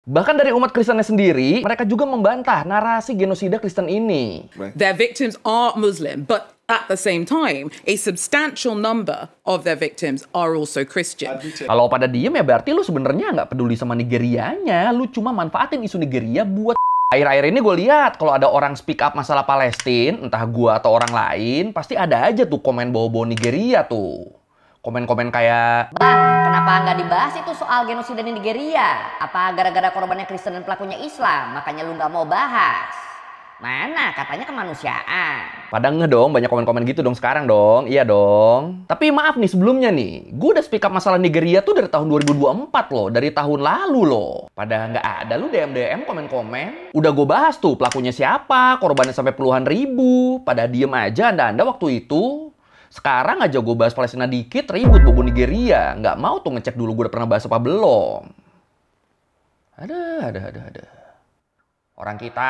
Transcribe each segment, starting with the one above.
Bahkan dari umat Kristennya sendiri, mereka juga membantah narasi genosida Kristen ini. Their victims are Muslim, but at the same time, a substantial number of their victims are also Christian. Kalau pada diem ya berarti lu sebenarnya nggak peduli sama Nigerianya, lu cuma manfaatin isu Nigeria buat. Akhir-akhir ini gue lihat kalau ada orang speak up masalah Palestina, entah gue atau orang lain, pasti ada aja tuh komen bawa-bawa Nigeria tuh. Komen-komen kayak, Bang, kenapa nggak dibahas itu soal genosida di Nigeria? Apa gara-gara korbannya Kristen dan pelakunya Islam, makanya lu nggak mau bahas? Mana katanya kemanusiaan. Padahal nggak dong, banyak komen-komen gitu dong sekarang dong. Iya dong. Tapi maaf nih sebelumnya nih, gue udah speak up masalah Nigeria tuh dari tahun 2024 loh. Dari tahun lalu loh. Padahal nggak ada lu DM-DM, komen-komen. Udah gue bahas tuh pelakunya siapa, korbannya sampai puluhan ribu. Pada diem aja anda waktu itu. Sekarang aja gue bahas Palestina dikit, ribut bobo Nigeria. Nggak mau tuh ngecek dulu gue udah pernah bahas apa belum. Ada. Orang kita.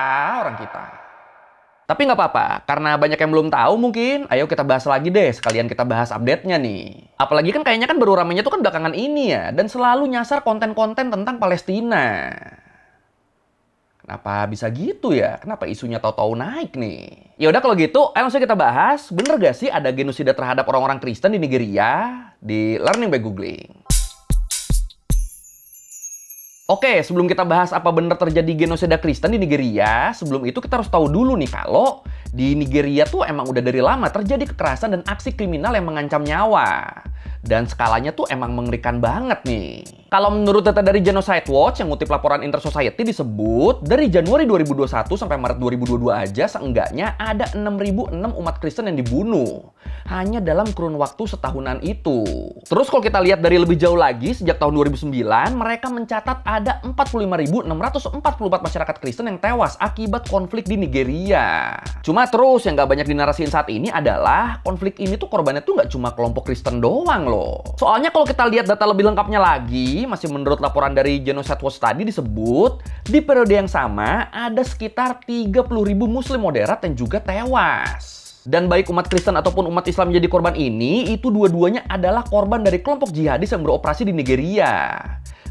Tapi nggak apa-apa, karena banyak yang belum tahu mungkin, ayo kita bahas lagi deh, sekalian kita bahas update-nya nih. Apalagi kan kayaknya kan baru ramenya tuh kan belakangan ini ya, dan selalu nyasar konten-konten tentang Palestina. Kenapa bisa gitu ya? Kenapa isunya tahu-tahu naik nih? Ya udah kalau gitu, ayo langsung kita bahas, bener gak sih ada genosida terhadap orang-orang Kristen di Nigeria? Di Learning by Googling. Oke, sebelum kita bahas apa benar terjadi genosida Kristen di Nigeria, sebelum itu kita harus tahu dulu nih kalau di Nigeria tuh emang udah dari lama terjadi kekerasan dan aksi kriminal yang mengancam nyawa. Dan skalanya tuh emang mengerikan banget nih. Kalau menurut data dari Genocide Watch yang ngutip laporan Inter-Society disebut, dari Januari 2021 sampai Maret 2022 aja seenggaknya ada 6.006 umat Kristen yang dibunuh. Hanya dalam kurun waktu setahunan itu. Terus kalau kita lihat dari lebih jauh lagi, sejak tahun 2009, mereka mencatat ada 45.644 masyarakat Kristen yang tewas akibat konflik di Nigeria. Cuma terus yang gak banyak dinarasiin saat ini adalah konflik ini tuh korbannya tuh gak cuma kelompok Kristen doang loh. Soalnya kalau kita lihat data lebih lengkapnya lagi, masih menurut laporan dari Genocide Watch tadi disebut, di periode yang sama ada sekitar 30.000 Muslim moderat yang juga tewas. Dan baik umat Kristen ataupun umat Islam menjadi korban ini, itu dua-duanya adalah korban dari kelompok jihadis yang beroperasi di Nigeria.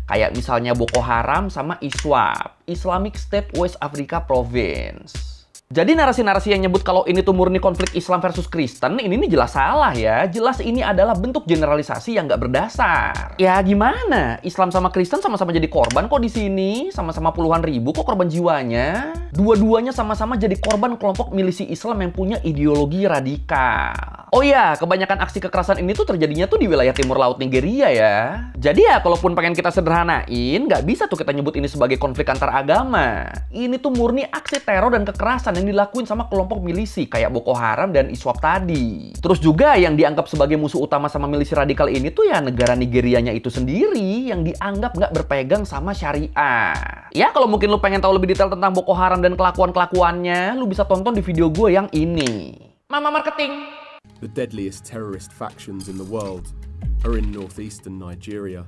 Kayak misalnya Boko Haram sama ISWAP, Islamic State West Africa Province. Jadi narasi-narasi yang nyebut kalau ini tuh murni konflik Islam versus Kristen, ini nih jelas salah ya. Jelas ini adalah bentuk generalisasi yang nggak berdasar. Ya gimana? Islam sama Kristen sama-sama jadi korban kok di sini, sama-sama puluhan ribu kok korban jiwanya. Dua-duanya sama-sama jadi korban kelompok milisi Islam yang punya ideologi radikal. Oh iya, kebanyakan aksi kekerasan ini tuh terjadinya tuh di wilayah timur laut Nigeria ya. Jadi ya, kalaupun pengen kita sederhanain, nggak bisa tuh kita nyebut ini sebagai konflik antar agama. Ini tuh murni aksi teror dan kekerasan yang dilakuin sama kelompok milisi kayak Boko Haram dan ISWAP tadi. Terus juga yang dianggap sebagai musuh utama sama milisi radikal ini tuh ya negara Nigerianya itu sendiri yang dianggap nggak berpegang sama syariah. Ya kalau mungkin lu pengen tahu lebih detail tentang Boko Haram dan kelakuan-kelakuannya, lu bisa tonton di video gue yang ini. Mama Marketing. The deadliest terrorist factions in the world are in northeastern Nigeria.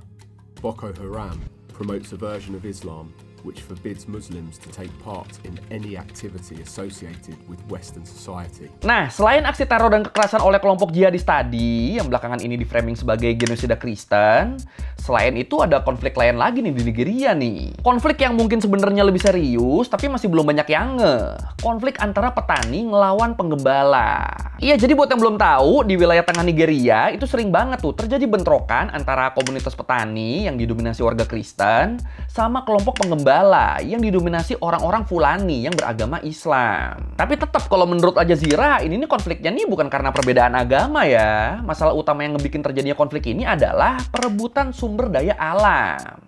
Boko Haram promotes a version of Islam which forbids Muslims to take part in any activity associated with Western society. Nah, selain aksi teror dan kekerasan oleh kelompok jihadis tadi, yang belakangan ini di-framing sebagai genosida Kristen, selain itu ada konflik lain lagi nih di Nigeria nih. Konflik yang mungkin sebenarnya lebih serius, tapi masih belum banyak yang ngeh. Konflik antara petani ngelawan penggembala. Iya, jadi buat yang belum tahu, di wilayah tengah Nigeria itu sering banget tuh terjadi bentrokan antara komunitas petani yang didominasi warga Kristen sama kelompok penggembala yang didominasi orang-orang Fulani yang beragama Islam. Tapi tetap kalau menurut Al Jazeera, ini konfliknya nih bukan karena perbedaan agama ya. Masalah utama yang ngebikin terjadinya konflik ini adalah perebutan sumber daya alam.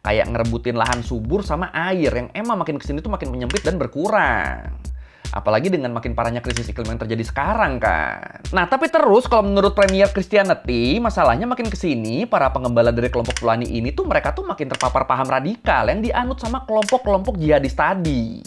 Kayak ngerebutin lahan subur sama air yang emang makin kesini tuh makin menyempit dan berkurang. Apalagi dengan makin parahnya krisis iklim yang terjadi sekarang kan. Nah tapi terus kalau menurut Premier Christianity, masalahnya makin kesini para penggembala dari kelompok Fulani ini tuh mereka tuh makin terpapar paham radikal yang dianut sama kelompok-kelompok jihadis tadi.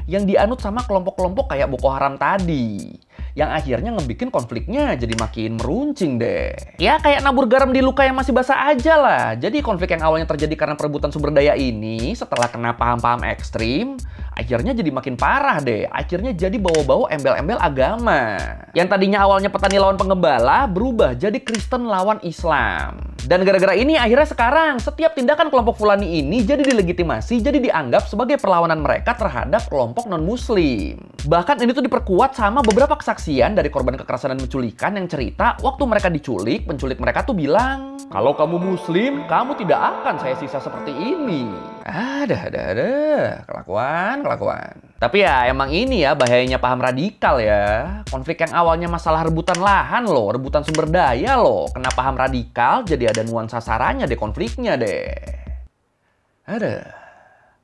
Yang dianut sama kelompok-kelompok kayak Boko Haram tadi. Yang akhirnya ngebikin konfliknya jadi makin meruncing deh. Ya kayak nabur garam di luka yang masih basah aja lah. Jadi konflik yang awalnya terjadi karena perebutan sumber daya ini, setelah kena paham-paham ekstrim, akhirnya jadi makin parah deh. Akhirnya jadi bawa-bawa embel-embel agama. Yang tadinya awalnya petani lawan pengembala, berubah jadi Kristen lawan Islam. Dan gara-gara ini akhirnya sekarang setiap tindakan kelompok Fulani ini jadi dilegitimasi, jadi dianggap sebagai perlawanan mereka terhadap kelompok non-muslim. Bahkan ini tuh diperkuat sama beberapa kesaksian dari korban kekerasan dan penculikan yang cerita waktu mereka diculik, penculik mereka tuh bilang, "Kalau kamu muslim, kamu tidak akan saya siksa seperti ini." Ada. Kelakuan. Tapi ya emang ini ya bahayanya paham radikal ya. Konflik yang awalnya masalah rebutan lahan loh, rebutan sumber daya loh. Kena paham radikal jadi ada nuansa saranya deh konfliknya deh.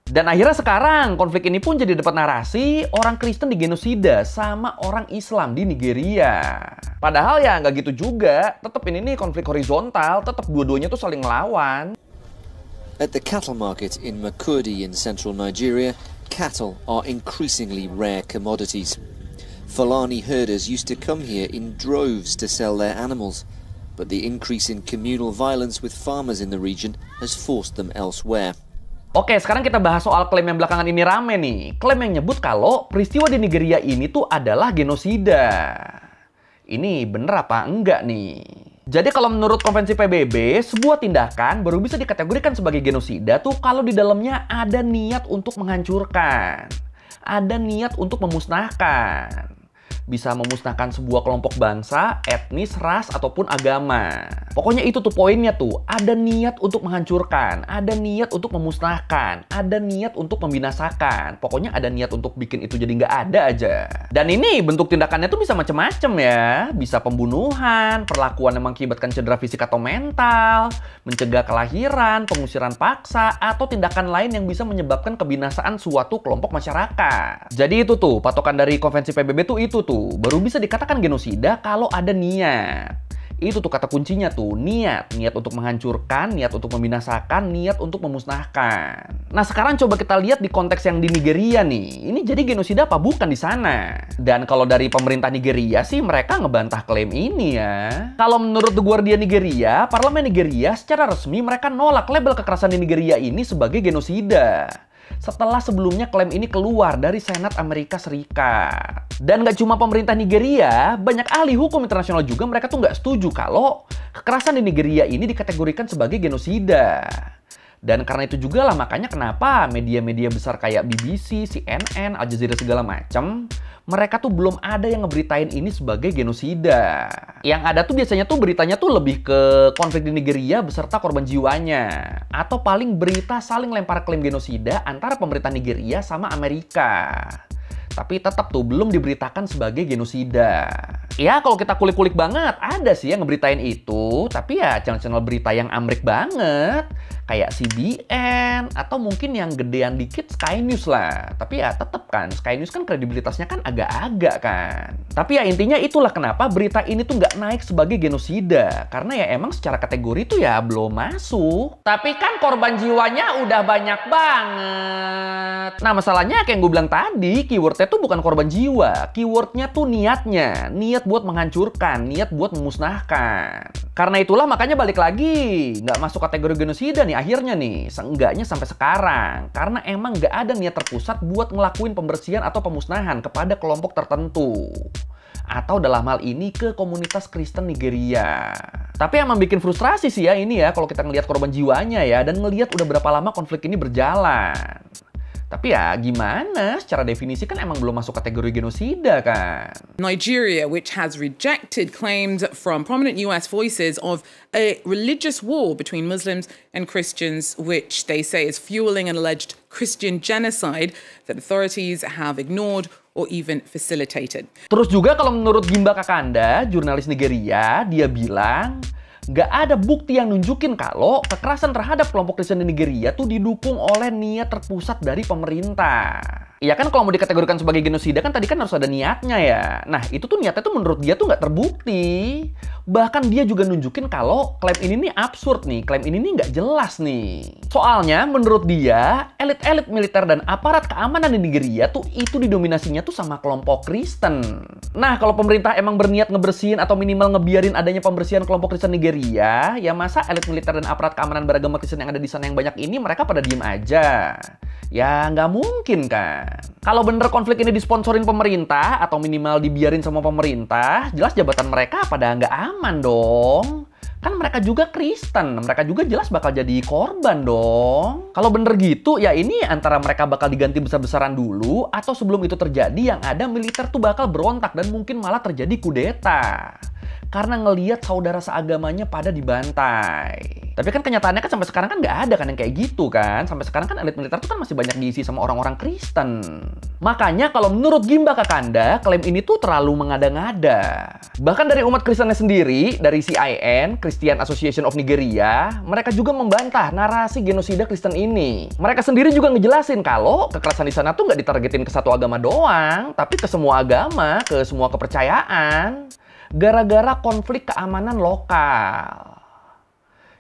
Dan akhirnya sekarang konflik ini pun jadi dapat narasi orang Kristen digenosida sama orang Islam di Nigeria. Padahal ya nggak gitu juga. Tetap ini nih konflik horizontal, tetap dua-duanya tuh saling melawan. At the cattle market in Makurdi in central Nigeria, cattle are increasingly rare commodities. Fulani herders used to come here in droves to sell their animals, but the increase in communal violence with farmers in the region has forced them elsewhere. Oke, sekarang kita bahas soal klaim yang belakangan ini rame nih. Klaim yang nyebut kalau peristiwa di Nigeria ini tuh adalah genosida. Ini bener apa enggak nih? Jadi kalau menurut Konvensi PBB, sebuah tindakan baru bisa dikategorikan sebagai genosida tuh kalau di dalamnya ada niat untuk menghancurkan, ada niat untuk memusnahkan. Bisa memusnahkan sebuah kelompok bangsa, etnis, ras, ataupun agama. Pokoknya itu tuh poinnya tuh. Ada niat untuk menghancurkan, ada niat untuk memusnahkan, ada niat untuk membinasakan. Pokoknya ada niat untuk bikin itu jadi nggak ada aja. Dan ini bentuk tindakannya tuh bisa macam-macam ya. Bisa pembunuhan, perlakuan yang mengakibatkan cedera fisik atau mental, mencegah kelahiran, pengusiran paksa, atau tindakan lain yang bisa menyebabkan kebinasaan suatu kelompok masyarakat. Jadi itu tuh, patokan dari Konvensi PBB tuh itu tuh. Baru bisa dikatakan genosida kalau ada niat. Itu tuh kata kuncinya tuh, niat. Niat untuk menghancurkan, niat untuk membinasakan, niat untuk memusnahkan. Nah sekarang coba kita lihat di konteks yang di Nigeria nih. Ini jadi genosida apa bukan di sana? Dan kalau dari pemerintah Nigeria sih mereka ngebantah klaim ini ya. Kalau menurut The Guardian Nigeria, parlemen Nigeria secara resmi mereka nolak label kekerasan di Nigeria ini sebagai genosida. Setelah sebelumnya klaim ini keluar dari Senat Amerika Serikat. Dan gak cuma pemerintah Nigeria, banyak ahli hukum internasional juga mereka tuh gak setuju kalau kekerasan di Nigeria ini dikategorikan sebagai genosida. Dan karena itu juga lah makanya kenapa media-media besar kayak BBC, CNN, Al Jazeera segala macam mereka tuh belum ada yang ngeberitain ini sebagai genosida. Yang ada tuh biasanya tuh beritanya tuh lebih ke konflik di Nigeria beserta korban jiwanya. Atau paling berita saling lempar klaim genosida antara pemerintah Nigeria sama Amerika. Tapi tetap tuh belum diberitakan sebagai genosida. Ya kalau kita kulik-kulik banget, ada sih yang ngeberitain itu. Tapi ya channel-channel berita yang amrik banget. Kayak CBN, atau mungkin yang gedean dikit Sky News lah. Tapi ya tetap kan, Sky News kan kredibilitasnya kan agak-agak kan. Tapi ya intinya itulah kenapa berita ini tuh nggak naik sebagai genosida. Karena ya emang secara kategori tuh ya belum masuk. Tapi kan korban jiwanya udah banyak banget. Nah masalahnya kayak yang gue bilang tadi, keywordnya tuh bukan korban jiwa. Keywordnya tuh niatnya. Niat buat menghancurkan, niat buat memusnahkan. Karena itulah makanya balik lagi, nggak masuk kategori genosida nih akhirnya nih, seenggaknya sampai sekarang. Karena emang nggak ada niat terpusat buat ngelakuin pembersihan atau pemusnahan kepada kelompok tertentu. Atau dalam hal ini ke komunitas Kristen Nigeria. Tapi emang bikin frustrasi sih ya ini ya, kalau kita ngelihat korban jiwanya ya, dan ngelihat udah berapa lama konflik ini berjalan. Tapi ya gimana? Secara definisi kan emang belum masuk kategori genosida kan? Nigeria, which has rejected claims from prominent US voices of a religious war between Muslims and Christians, which they say is fueling an alleged Christian genocide that authorities have ignored or even facilitated. Terus juga kalau menurut Gimba Kakanda, jurnalis Nigeria, dia bilang nggak ada bukti yang nunjukin kalau kekerasan terhadap kelompok Kristen di Nigeria tuh didukung oleh niat terpusat dari pemerintah. Iya kan kalau mau dikategorikan sebagai genosida kan tadi kan harus ada niatnya ya. Nah itu tuh niatnya tuh menurut dia tuh nggak terbukti. Bahkan dia juga nunjukin kalau klaim ini nih absurd nih, klaim ini nih nggak jelas nih. Soalnya menurut dia, elit-elit militer dan aparat keamanan di Nigeria tuh itu didominasinya tuh sama kelompok Kristen. Nah, kalau pemerintah emang berniat ngebersihin atau minimal ngebiarin adanya pembersihan kelompok Kristen Nigeria, ya masa elit militer dan aparat keamanan beragama Kristen yang ada di sana yang banyak ini mereka pada diem aja? Ya nggak mungkin kan. Kalau bener konflik ini disponsorin pemerintah atau minimal dibiarin sama pemerintah, jelas jabatan mereka pada nggak aman dong. Kan mereka juga Kristen, mereka juga jelas bakal jadi korban dong. Kalau bener gitu, ya ini antara mereka bakal diganti besar-besaran dulu, atau sebelum itu terjadi yang ada militer tuh bakal berontak dan mungkin malah terjadi kudeta. Karena ngelihat saudara seagamanya pada dibantai. Tapi kan kenyataannya kan sampai sekarang kan nggak ada kan yang kayak gitu kan. Sampai sekarang kan elit militer tuh kan masih banyak diisi sama orang-orang Kristen. Makanya kalau menurut Gimba Kakanda, klaim ini tuh terlalu mengada-ngada. Bahkan dari umat Kristennya sendiri, dari CIN, Christian Association of Nigeria, mereka juga membantah narasi genosida Kristen ini. Mereka sendiri juga ngejelasin kalau kekerasan di sana tuh nggak ditargetin ke satu agama doang, tapi ke semua agama, ke semua kepercayaan. Gara-gara konflik keamanan lokal.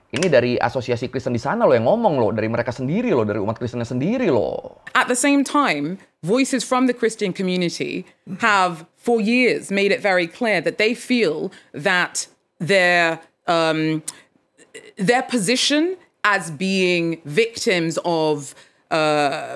Ini dari asosiasi Kristen di sana loh yang ngomong loh, dari mereka sendiri loh, dari umat Kristennya sendiri loh. At the same time, voices from the Christian community have for years made it very clear that they feel that their position as being victims of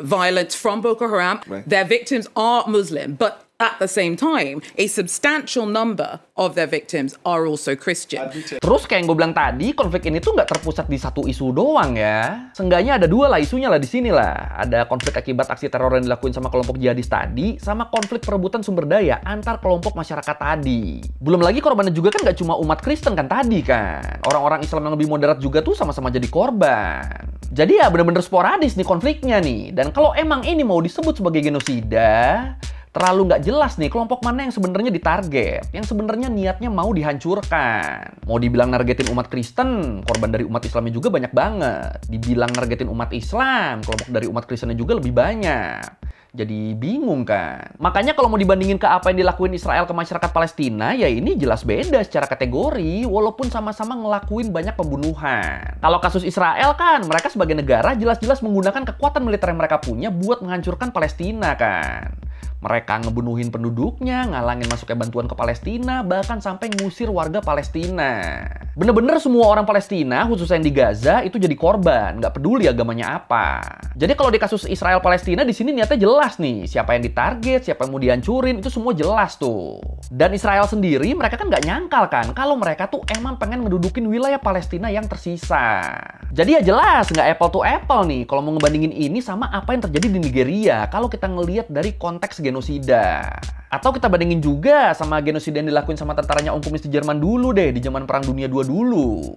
violence from Boko Haram, their victims are Muslim, but at the same time, a substantial number of their victims are also Christian. Terus kayak yang gue bilang tadi, konflik ini tuh nggak terpusat di satu isu doang ya. Seenggaknya ada dua lah isunya lah di sini lah. Ada konflik akibat aksi teror yang dilakuin sama kelompok jihadis tadi, sama konflik perebutan sumber daya antar kelompok masyarakat tadi. Belum lagi korbannya juga kan nggak cuma umat Kristen kan tadi kan. Orang-orang Islam yang lebih moderat juga tuh sama-sama jadi korban. Jadi ya bener-bener sporadis nih konfliknya nih. Dan kalau emang ini mau disebut sebagai genosida, terlalu nggak jelas nih kelompok mana yang sebenarnya ditarget, yang sebenarnya niatnya mau dihancurkan. Mau dibilang nargetin umat Kristen, korban dari umat Islamnya juga banyak banget. Dibilang nargetin umat Islam, kelompok dari umat Kristennya juga lebih banyak. Jadi bingung kan? Makanya kalau mau dibandingin ke apa yang dilakuin Israel ke masyarakat Palestina, ya ini jelas beda secara kategori, walaupun sama-sama ngelakuin banyak pembunuhan. Kalau kasus Israel kan, mereka sebagai negara jelas-jelas menggunakan kekuatan militer yang mereka punya buat menghancurkan Palestina kan. Mereka ngebunuhin penduduknya, ngalangin masuknya bantuan ke Palestina, bahkan sampai ngusir warga Palestina. Bener-bener semua orang Palestina, khususnya yang di Gaza, itu jadi korban, nggak peduli agamanya apa. Jadi kalau di kasus Israel-Palestina, di sini niatnya jelas nih, siapa yang ditarget, siapa yang mau dihancurin, itu semua jelas tuh. Dan Israel sendiri, mereka kan nggak nyangkal kan, kalau mereka tuh emang pengen ngedudukin wilayah Palestina yang tersisa. Jadi ya jelas, nggak apple to apple nih, kalau mau ngebandingin ini sama apa yang terjadi di Nigeria, kalau kita ngelihat dari konteks genosida. Atau kita bandingin juga sama genosida yang dilakuin sama tentaranya Om Komunis di Jerman dulu deh, di zaman Perang Dunia II dulu.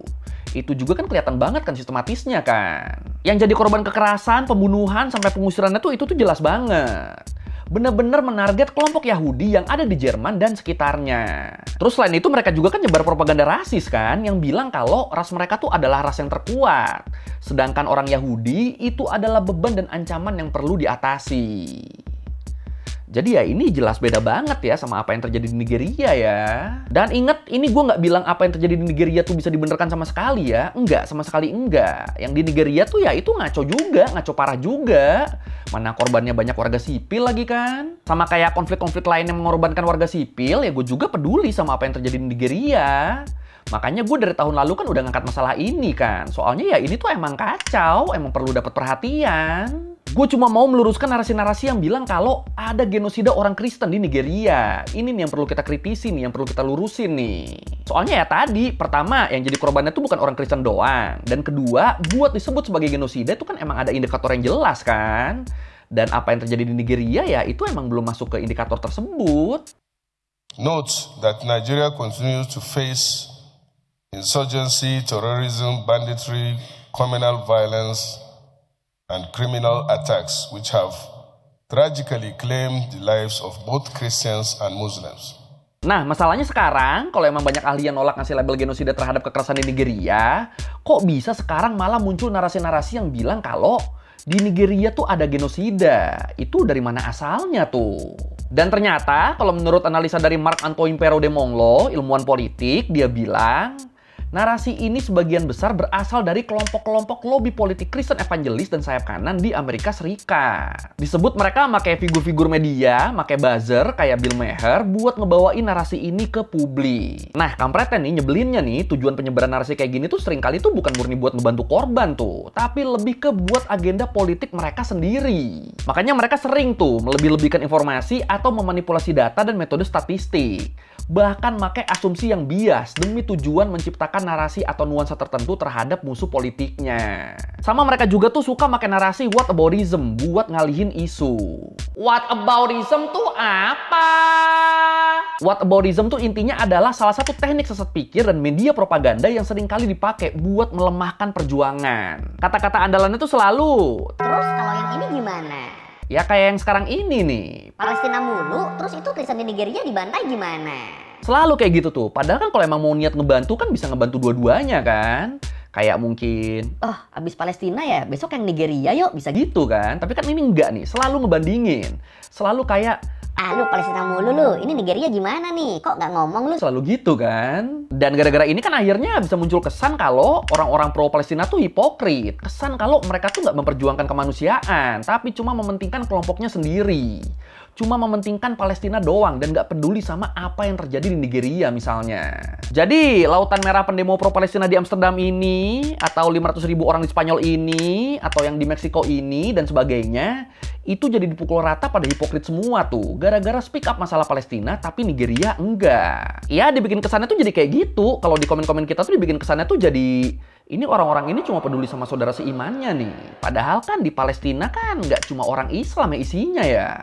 Itu juga kan kelihatan banget kan sistematisnya kan. Yang jadi korban kekerasan, pembunuhan, sampai pengusirannya tuh itu tuh jelas banget. Bener-bener menarget kelompok Yahudi yang ada di Jerman dan sekitarnya. Terus selain itu mereka juga kan nyebar propaganda rasis kan, yang bilang kalau ras mereka tuh adalah ras yang terkuat. Sedangkan orang Yahudi itu adalah beban dan ancaman yang perlu diatasi. Jadi ya ini jelas beda banget ya sama apa yang terjadi di Nigeria ya. Dan inget, ini gue nggak bilang apa yang terjadi di Nigeria tuh bisa dibenarkan sama sekali ya. Enggak, sama sekali enggak. Yang di Nigeria tuh ya itu ngaco juga, ngaco parah juga. Mana korbannya banyak warga sipil lagi kan. Sama kayak konflik-konflik lain yang mengorbankan warga sipil, ya gue juga peduli sama apa yang terjadi di Nigeria. Makanya gue dari tahun lalu kan udah ngangkat masalah ini kan. Soalnya ya ini tuh emang kacau, emang perlu dapat perhatian. Gue cuma mau meluruskan narasi-narasi yang bilang kalau ada genosida orang Kristen di Nigeria. Ini nih yang perlu kita kritisi nih, yang perlu kita lurusin nih. Soalnya ya tadi, pertama yang jadi korbannya tuh bukan orang Kristen doang. Dan kedua, buat disebut sebagai genosida itu kan emang ada indikator yang jelas kan. Dan apa yang terjadi di Nigeria ya itu emang belum masuk ke indikator tersebut. Note that Nigeria continues to face insurgency, terrorism, banditry, communal violence, and criminal attacks which have tragically claimed the lives of both Christians and Muslims. Nah, masalahnya sekarang, kalau emang banyak ahli yang nolak ngasih label genosida terhadap kekerasan di Nigeria, kok bisa sekarang malah muncul narasi-narasi yang bilang kalau di Nigeria tuh ada genosida? Itu dari mana asalnya tuh? Dan ternyata kalau menurut analisa dari Marc-Antoine Perrault de Mongeau, ilmuwan politik, dia bilang narasi ini sebagian besar berasal dari kelompok-kelompok lobi politik Kristen evangelis dan sayap kanan di Amerika Serikat. Disebut mereka pakai figur-figur media, pakai buzzer kayak Bill Maher buat ngebawain narasi ini ke publik. Nah, kampretnya nih, nyebelinnya nih, tujuan penyebaran narasi kayak gini tuh seringkali tuh bukan murni buat ngebantu korban tuh, tapi lebih ke buat agenda politik mereka sendiri. Makanya mereka sering tuh melebih-lebihkan informasi atau memanipulasi data dan metode statistik. Bahkan pakai asumsi yang bias demi tujuan menciptakan narasi atau nuansa tertentu terhadap musuh politiknya. Sama mereka juga tuh suka pakai narasi whataboutism buat ngalihin isu. Whataboutism tuh apa? Whataboutism tuh intinya adalah salah satu teknik sesat pikir dan media propaganda yang sering kali dipakai buat melemahkan perjuangan. Kata-kata andalannya tuh selalu, Terus kalau yang ini gimana? ya kayak yang sekarang ini nih. Palestina mulu, terus itu Kristen di Nigeria dibantai gimana? Selalu kayak gitu tuh. Padahal kan kalau emang mau niat ngebantu kan bisa ngebantu dua-duanya kan. Kayak mungkin, Oh, abis Palestina ya, besok yang Nigeria yuk, bisa gitu. gitu kan. Tapi kan ini enggak nih. Selalu ngebandingin. Selalu kayak, Ah, lu Palestina mulu lu, ini Nigeria gimana nih? Kok nggak ngomong lu? selalu gitu kan. Dan gara-gara ini kan akhirnya bisa muncul kesan kalau orang-orang pro Palestina tuh hipokrit. Kesan kalau mereka tuh nggak memperjuangkan kemanusiaan, tapi cuma mementingkan kelompoknya sendiri. Cuma mementingkan Palestina doang dan nggak peduli sama apa yang terjadi di Nigeria misalnya. Jadi, lautan merah pendemo pro Palestina di Amsterdam ini, atau 500.000 orang di Spanyol ini, atau yang di Meksiko ini, dan sebagainya, itu jadi dipukul rata pada hipokrit semua tuh. Gara-gara speak up masalah Palestina, tapi Nigeria enggak. Ya, dibikin kesannya tuh jadi kayak gitu. Kalau di komen-komen kita tuh dibikin kesannya tuh jadi, ini orang-orang ini cuma peduli sama saudara seimannya nih. Padahal kan di Palestina kan nggak cuma orang Islam yang isinya ya.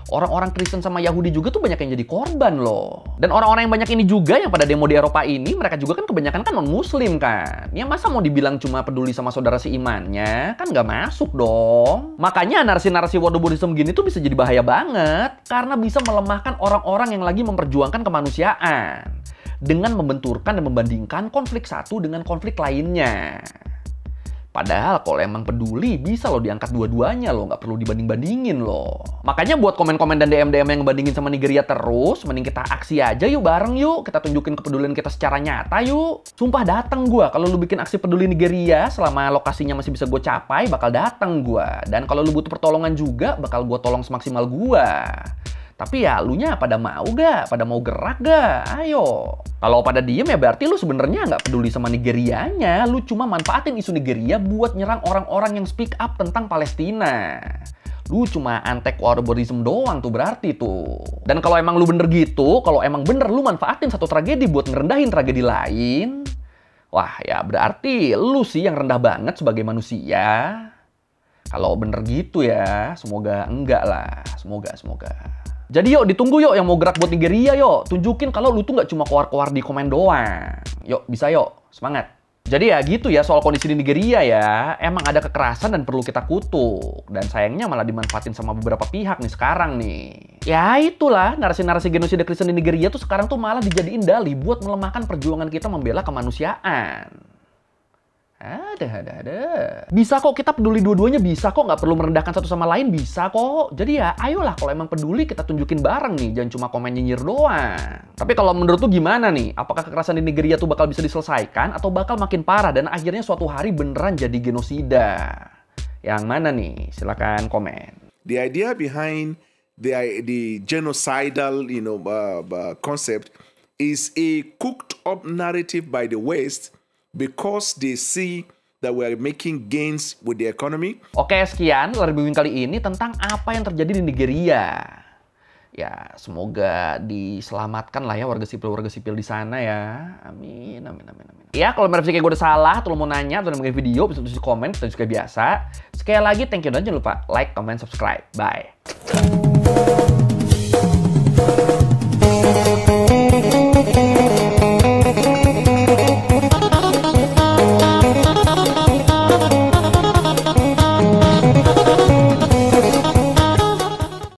Orang-orang Kristen sama Yahudi juga tuh banyak yang jadi korban loh. Dan orang-orang yang banyak ini juga yang pada demo di Eropa ini, mereka juga kan kebanyakan kan non-muslim kan. Ya masa mau dibilang cuma peduli sama saudara seimannya, kan nggak masuk dong. Makanya narasi-narasi whataboutism gini tuh bisa jadi bahaya banget. Karena bisa melemahkan orang-orang yang lagi memperjuangkan kemanusiaan. Dengan membenturkan dan membandingkan konflik satu dengan konflik lainnya. Padahal kalau emang peduli, bisa loh diangkat dua-duanya loh, nggak perlu dibanding-bandingin loh. Makanya buat komen-komen dan DM-DM yang ngebandingin sama Nigeria terus, mending kita aksi aja yuk bareng yuk. Kita tunjukin kepedulian kita secara nyata yuk. Sumpah dateng gua. Kalau lu bikin aksi peduli Nigeria, selama lokasinya masih bisa gue capai, bakal dateng gua. Dan kalau lu butuh pertolongan juga, bakal gua tolong semaksimal gua. Tapi ya elunya pada mau gak? Pada mau gerak gak? Ayo. Kalau pada diem ya berarti lu sebenarnya nggak peduli sama Nigerianya. Lu cuma manfaatin isu Nigeria buat nyerang orang-orang yang speak up tentang Palestina. Lu cuma antek whataboutism doang tuh berarti tuh. Dan kalau emang lu bener gitu, kalau emang bener lu manfaatin satu tragedi buat ngerendahin tragedi lain, wah ya berarti lu sih yang rendah banget sebagai manusia. Kalau bener gitu ya, semoga enggak lah. Semoga. Jadi yuk, ditunggu yuk yang mau gerak buat Nigeria yuk. Tunjukin kalau lu tuh nggak cuma koar-koar di komen doang. Yuk, bisa yuk. Semangat. Jadi ya gitu ya soal kondisi di Nigeria ya. Emang ada kekerasan dan perlu kita kutuk. Dan sayangnya malah dimanfaatin sama beberapa pihak nih sekarang nih. Ya itulah, narasi-narasi genosida Kristen di Nigeria tuh sekarang tuh malah dijadiin dalih buat melemahkan perjuangan kita membela kemanusiaan. Ada. Bisa kok kita peduli dua-duanya, bisa kok, nggak perlu merendahkan satu sama lain, bisa kok. Jadi ya ayolah kalau emang peduli kita tunjukin bareng nih, jangan cuma komen nyinyir doang. Tapi kalau menurut tuh gimana nih? Apakah kekerasan di Nigeria tuh bakal bisa diselesaikan atau bakal makin parah dan akhirnya suatu hari beneran jadi genosida? Yang mana nih? Silakan komen. The idea behind the genocidal, concept is a cooked up narrative by the West because they see that we are making gains with the economy. Oke, sekian review kali ini tentang apa yang terjadi di Nigeria. Ya, semoga diselamatkan lah ya warga sipil di sana ya. Amin. Ya, kalau merevisi kayak gue udah salah, atau lo mau nanya, atau mau video, bisa tulis di komen, kita juga biasa. Sekali lagi, thank you dan jangan lupa like, comment, subscribe. Bye.